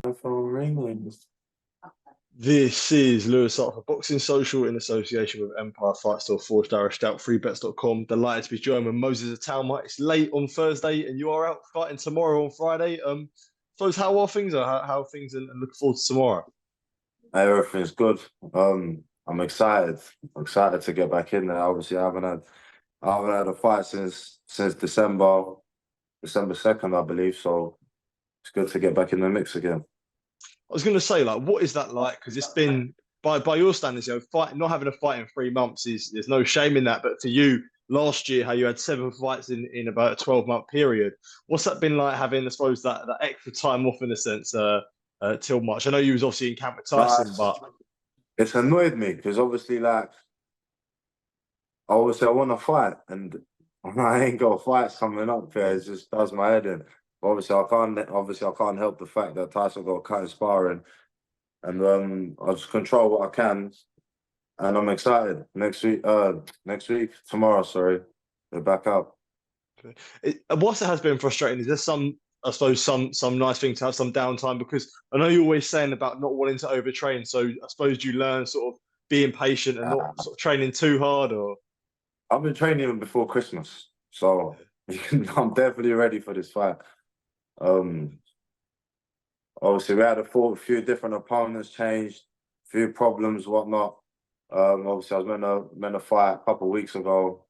From England. This is Lewis Hart for Boxing Social in association with Empire Fight Store, Forged Irish Stout, freebets.com. Delighted to be joined with Moses Itauma. It's late on Thursday and you are out fighting tomorrow on Friday. Suppose how are things or how are things and looking forward to tomorrow? Everything's good. I'm excited. I'm excited to get back in there. Obviously, I haven't had a fight since December 2nd, I believe. So it's good to get back in the mix again. I was going to say, like, what is that like? Because it's been, by your standards, not having a fight in 3 months there's no shame in that. But for you, last year, how you had 7 fights in about a 12-month period, what's that been like having, I suppose, that extra time off in a sense till March? I know you was obviously in camp with Tyson, but it's annoyed me because obviously, I want to fight and I ain't got fights coming up here. It just does my head in. Obviously, I can't help the fact that Tyson got cut in sparring, and I'll just control what I can. And I'm excited. Next week, tomorrow, sorry, we're back up. What has been frustrating is there's some, I suppose, some nice thing to have some downtime because I know you're always saying about not wanting to overtrain. So I suppose you learn sort of being patient and not sort of training too hard. Or I've been training before Christmas, so I'm definitely ready for this fight. Obviously, we had a few different opponents, changed, few problems, whatnot. Obviously, I was meant to fight a couple of weeks ago,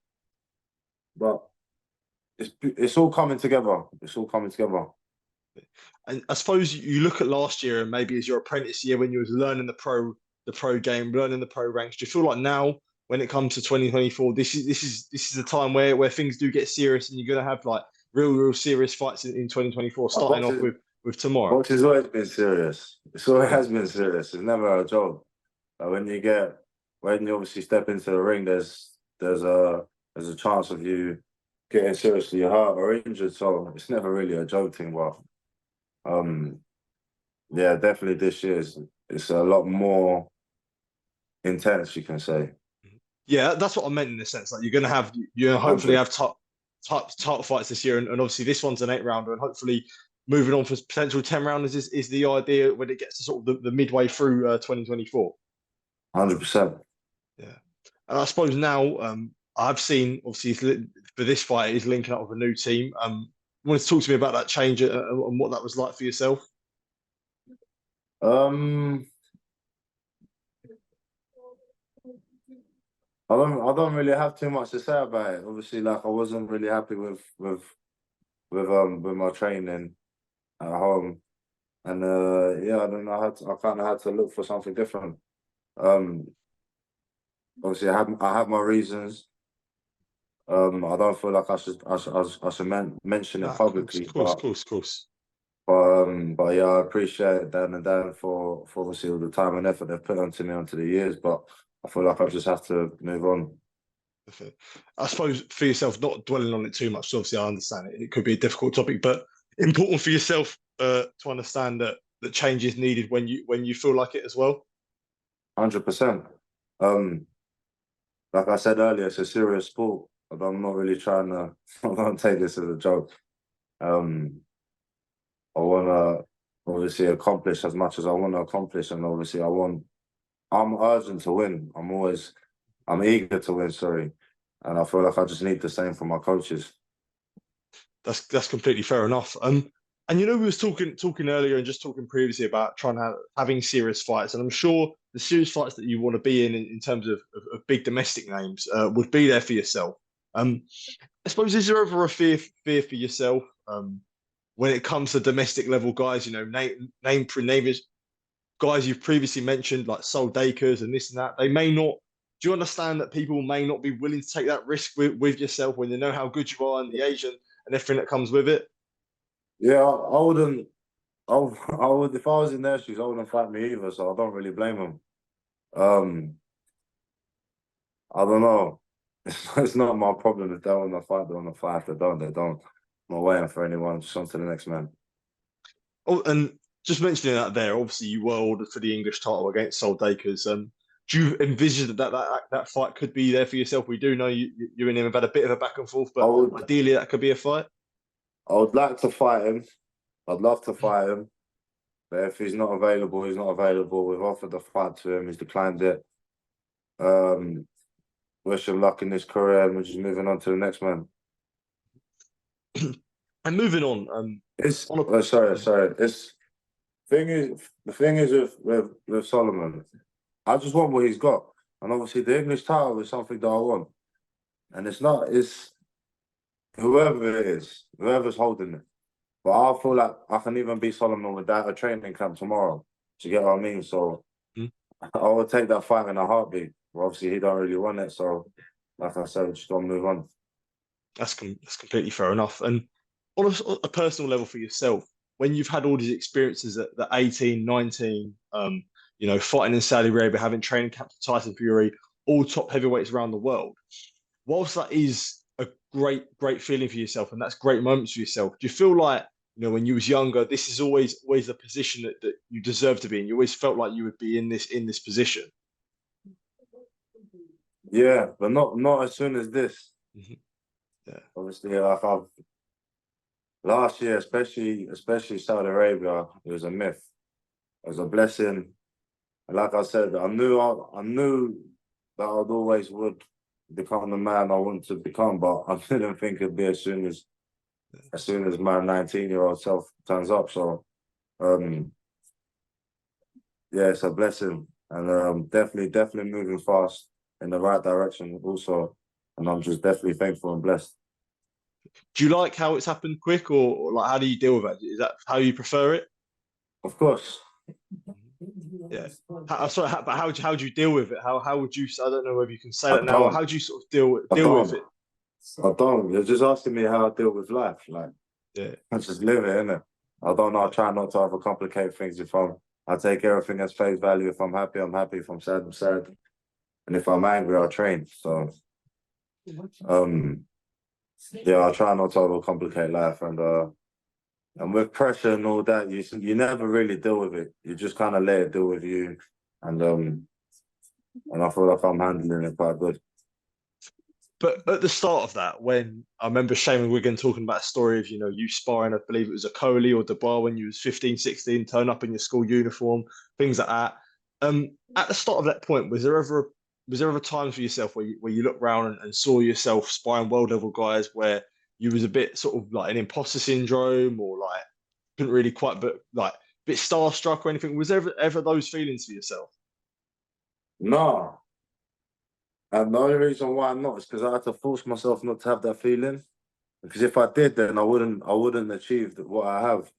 but it's all coming together. It's all coming together. And I suppose you look at last year and maybe as your apprentice year when you was learning the pro game, learning the pro ranks. Do you feel like now when it comes to 2024, this is a time where things do get serious and you're gonna have like real serious fights in 2024, starting off with tomorrow. Boxing's always been serious. It's always has been serious. It's never a joke. When you obviously step into the ring, there's a chance of you getting seriously hurt or injured. So it's never really a joke thing. But yeah, definitely this year it's a lot more intense, you can say. Yeah, that's what I meant in the sense. Like you're gonna hopefully have top fights this year, and obviously this one's an 8-rounder, and hopefully moving on for potential 10-rounders is the idea when it gets to sort of the midway through 2024. 100%. Yeah, and I suppose now I've seen obviously for this fight he's linking up with a new team. You want to talk to me about that change and what that was like for yourself? I don't really have too much to say about it. Obviously, I wasn't really happy with my training at home, and yeah, then I kind of had to look for something different. Obviously, I have my reasons. I don't feel like I should mention it publicly, Of course. but yeah, I appreciate Dan and Dan for obviously all the time and effort they've put onto me onto the years, but I feel like I just have to move on. I suppose for yourself, not dwelling on it too much. Obviously, I understand it. It could be a difficult topic, but important for yourself to understand that change is needed when you feel like it as well. 100%. Like I said earlier, it's a serious sport. I'm not really trying to. I don't take this as a joke. I want to obviously accomplish as much as I want to accomplish, and obviously I'm urgent to win. I'm eager to win. Sorry, and I feel like I just need the same from my coaches. That's completely fair enough. And we was talking earlier and just talking previously about having serious fights, and I'm sure the serious fights that you want to be in terms of big domestic names would be there for yourself. I suppose is there ever a fear for yourself when it comes to domestic level guys? Name guys you've previously mentioned like Sol Dacres and this and that. They may not. Do you understand that people may not be willing to take that risk with yourself when they know how good you are and the age and everything that comes with it? Yeah, I wouldn't. I would if I was in their shoes. I wouldn't fight me either. So I don't really blame them. I don't know. It's not my problem if they want to fight. They want to fight. If they don't, they don't. I'm not waiting for anyone. Just on to the next man. Oh, and just mentioning that there, obviously you were ordered for the English title against Sol Dacres. Do you envisage that fight could be there for yourself? We do know you and him have had a bit of a back and forth, but ideally that could be a fight. I would like to fight him. I'd love to fight him. But if he's not available, he's not available. We've offered the fight to him. He's declined it. Wish him luck in his career, and we're just moving on to the next man. And moving on, It's on a, sorry. The thing is with Solomon, I just want what he's got, and obviously the English title is something that I want, and it's whoever it is, whoever's holding it. But I feel like I can even beat Solomon without a training camp tomorrow. Do you get what I mean? So I would take that fight in a heartbeat. But obviously, he don't really want it, so like I said, just gotta move on. that's completely fair enough. And on a personal level for yourself, when you've had all these experiences at the 18, 19, you know, fighting in Saudi Arabia, having training camps with Tyson Fury, all top heavyweights around the world, whilst that is a great feeling for yourself and that's great moments for yourself, do you feel like, you know, when you was younger, this is always the position that you deserve to be in? You always felt like you would be in this position. Yeah, but not as soon as this. Yeah. Obviously, like last year, especially Saudi Arabia, it was a myth. It was a blessing. And like I said, I knew that I'd always would become the man I wanted to become, but I didn't think it'd be as soon as my 19-year-old self turns up. So yeah, it's a blessing. And definitely moving fast in the right direction also. And I'm just definitely thankful and blessed. Do you like how it's happened quick, or like how do you deal with it? Is that how you prefer it? Of course. Yeah. Sorry, but how do you deal with it? How would you? I don't know whether you can say I that now, or don't. how do you sort of deal with it? I don't. You're just asking me how I deal with life. Like, Yeah. I just live it, innit? I don't know. I try not to overcomplicate things. I take everything as face value. If I'm happy, I'm happy. If I'm sad, I'm sad. And if I'm angry, I'll train. So, yeah, I try not to overcomplicate life. And with pressure and all that, you never really deal with it. You just kind of let it deal with you. And I feel like I'm handling it quite good. But at the start of that, when I remember Shane Wigan talking about a story of, you know, you sparring, I believe it was a Coley or Dubai when you was 15, 16, turn up in your school uniform, things like that. At the start of that point, was there ever times for yourself where you looked around and saw yourself sparring world level guys where you was a bit sort of like an imposter syndrome, or like couldn't really quite, but like a bit starstruck or anything? Was there ever those feelings for yourself? No. And the only reason why I'm not is because I had to force myself not to have that feeling. Because if I did, then I wouldn't achieve what I have.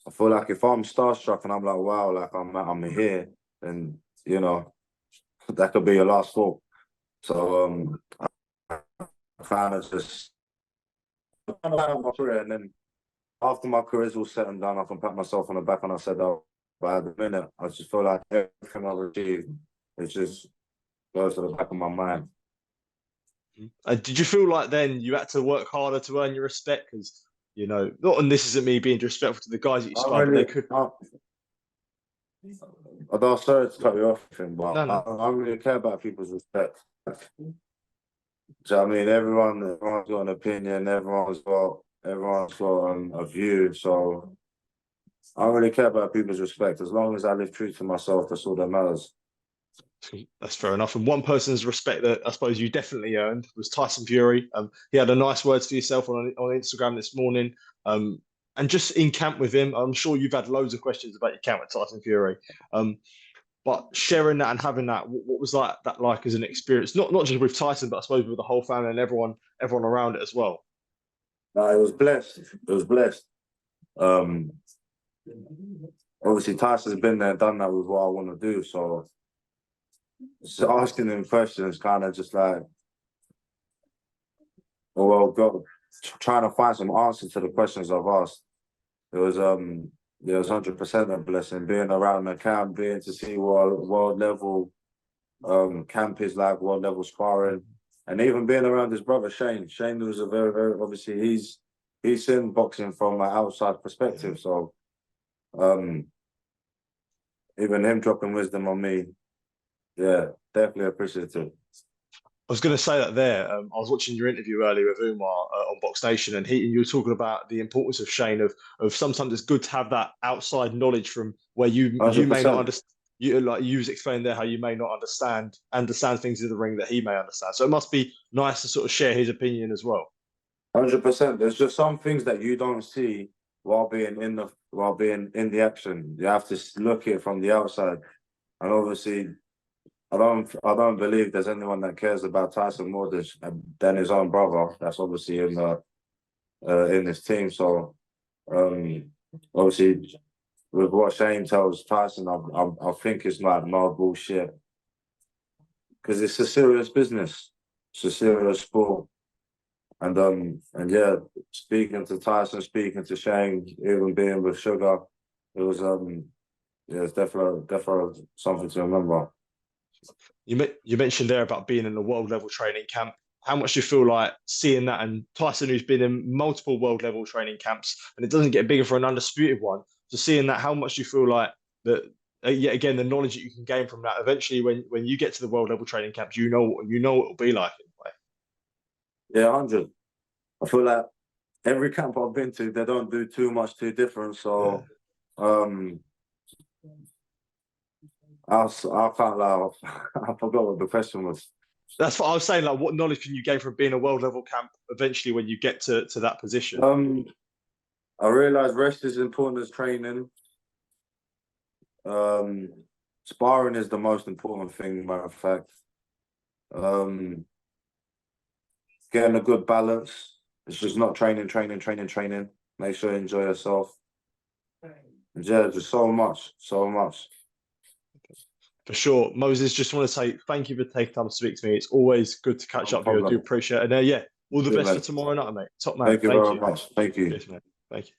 I feel like if I'm starstruck and I'm like, wow, like I'm here, then you know that could be your last thought. So I kind of just kind of have my career, and then after my career's all set and done, I can pat myself on the back and I said, oh, but at the minute, I just feel like everything I've achieved, it just goes to the back of my mind. Did you feel like then you had to work harder to earn your respect? Because, you know, not, and this isn't me being disrespectful to the guys that you I spar, but they really, could. although sorry to cut you off, but No, no. I don't really care about people's respect. Do you know what I mean? Everyone's got an opinion. Everyone's got a view. So I don't really care about people's respect. As long as I live true to myself, that's all that matters. That's fair enough. And one person's respect that I suppose you definitely earned was Tyson Fury. He had a nice words for yourself on Instagram this morning. And just in camp with him, I'm sure you've had loads of questions about your camp with Tyson Fury. But sharing that and having that, what was that like as an experience? Not just with Tyson, but I suppose with the whole family and everyone around it as well. No, it was blessed. It was blessed. Um, Obviously, Tyson's been there, done that with what I want to do. So asking him questions, kind of just like, oh well, go trying to find some answers to the questions I've asked. It was 100% a blessing being around the camp, being to see what world level camp is like, world level sparring, and even being around his brother Shane. Shane was a very obviously he's seen boxing from an outside perspective, so even him dropping wisdom on me, yeah, definitely appreciative. I was going to say that there. I was watching your interview earlier with Umar on Box Nation, and you were talking about the importance of Shane of sometimes it's good to have that outside knowledge from where you may not 100%. understand. You was explaining there how you may not understand things in the ring that he may understand. So it must be nice to sort of share his opinion as well. 100%. There's just some things that you don't see while being in the action. You have to look at it from the outside, and obviously, I don't believe there's anyone that cares about Tyson more than his own brother. That's obviously in his team. So obviously, with what Shane tells Tyson, I think it's like no bullshit, because it's a serious business. It's a serious sport. And yeah, speaking to Tyson, speaking to Shane, even being with Sugar, it was yeah, it's definitely something to remember. You mentioned there about being in a world level training camp. How much do you feel like seeing that, and Tyson, who's been in multiple world level training camps, and it doesn't get bigger for an undisputed one. So seeing that, how much do you feel like that? Yet again, the knowledge that you can gain from that, eventually, when you get to the world level training camps, you know what it'll be like in a way. Yeah, 100. I feel like every camp I've been to, they don't do too much too different. So, I can't lie. I forgot what the question was. That's what I was saying. Like, what knowledge can you gain from being a world level camp eventually when you get to that position? I realize rest is important as training. Sparring is the most important thing, matter of fact. Getting a good balance. It's just not training. Make sure you enjoy yourself. And yeah, just so much. For sure. Moses, just want to say thank you for taking time to speak to me. It's always good to catch up with you. I do appreciate it. And yeah, all the best for tomorrow night, mate. Top man. Thank you very much. Thank you. Cheers, mate. Thank you.